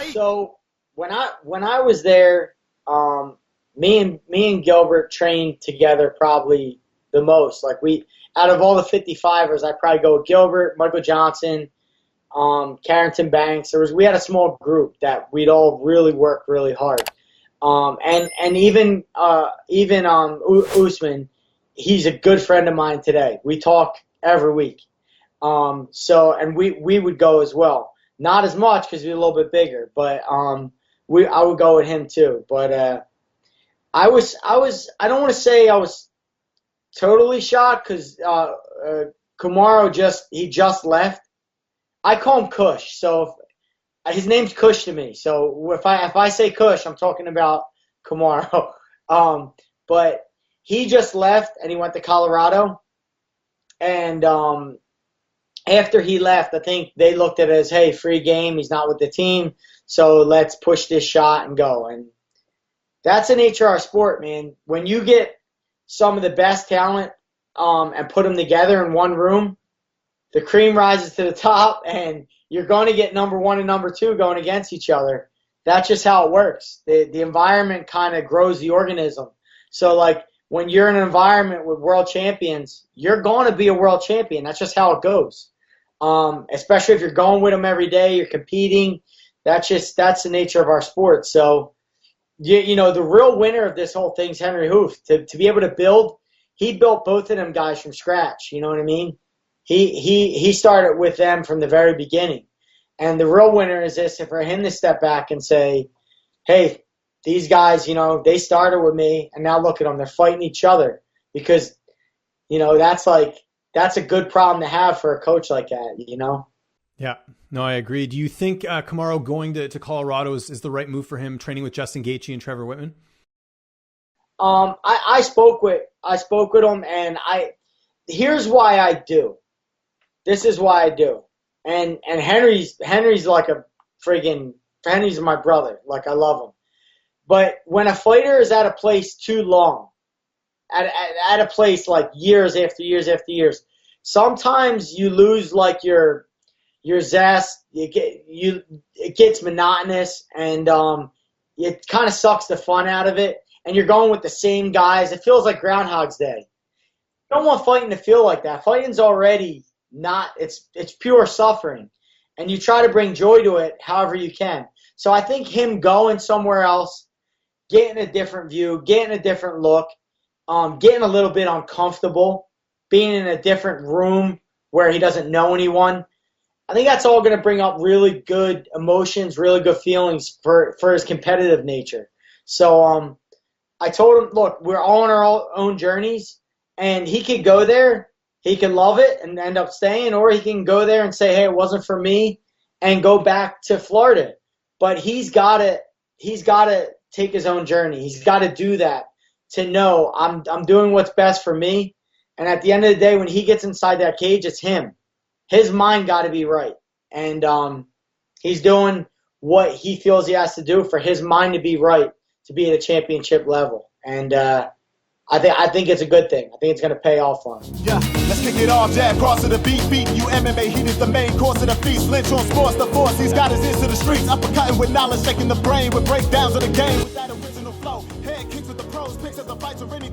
fight? So when I was there, me and Gilbert trained together probably the most. Like out of all the 55ers, I'd probably go with Gilbert, Michael Johnson, Carrington Banks. We had a small group that we'd all really work really hard. And even Usman, he's a good friend of mine today. We talk every week. And we would go as well. Not as much because we're a little bit bigger, but I would go with him too. But I don't want to say I was totally shocked because Kamaru just left. I call him Kush, so his name's Kush to me. So if I say Kush, I'm talking about Kamaru. But he just left and he went to Colorado. And after he left, I think they looked at it as, hey, free game. He's not with the team, so let's push this shot and go. And that's the nature of our sport, man. When you get some of the best talent and put them together in one room, the cream rises to the top, and you're going to get number one and number two going against each other. That's just how it works. The environment kind of grows the organism. So, like, when you're in an environment with world champions, you're going to be a world champion. That's just how it goes. Especially if you're going with them every day, you're competing. That's the nature of our sport. So, you know, the real winner of this whole thing is Henry Hoof. To be able to build, he built both of them guys from scratch. You know what I mean? He started with them from the very beginning. And the real winner is this, for him to step back and say, hey, these guys, you know, they started with me, and now look at them. They're fighting each other because, you know, that's a good problem to have for a coach like that, you know? Yeah, no, I agree. Do you think Kamaru going to Colorado is the right move for him, training with Justin Gaethje and Trevor Whitman? I spoke with him, and here's why I do. This is why I do. And Henry's like Henry's my brother. Like, I love him. But when a fighter is at a place too long, at a place like years after years after years, sometimes you lose like your zest. It gets monotonous, and it kind of sucks the fun out of it. And you're going with the same guys. It feels like Groundhog's Day. You don't want fighting to feel like that. Fighting's already not. It's pure suffering, and you try to bring joy to it however you can. So I think him going somewhere else, getting a different view, getting a different look, getting a little bit uncomfortable, being in a different room where he doesn't know anyone, I think that's all going to bring up really good emotions, really good feelings for his competitive nature. So I told him, look, we're all on our own journeys, and he could go there, he could love it and end up staying, or he can go there and say, hey, it wasn't for me, and go back to Florida. But he's got to take his own journey. He's got to do that to know I'm doing what's best for me. And at the end of the day, when he gets inside that cage, it's him. His mind got to be right. And he's doing what he feels he has to do for his mind to be right, to be at a championship level. And I think it's a good thing. I think it's going to pay off for him. Yeah, let's kick it off. Jab cross to the beat. Beating you MMA. Heat is the main course of the feast. Lynch on sports, the force. He's got his ears to the streets. Uppercutting with knowledge, shaking the brain with breakdowns of the game. With that original flow. Head kicks with the pros. Picks of the fights or any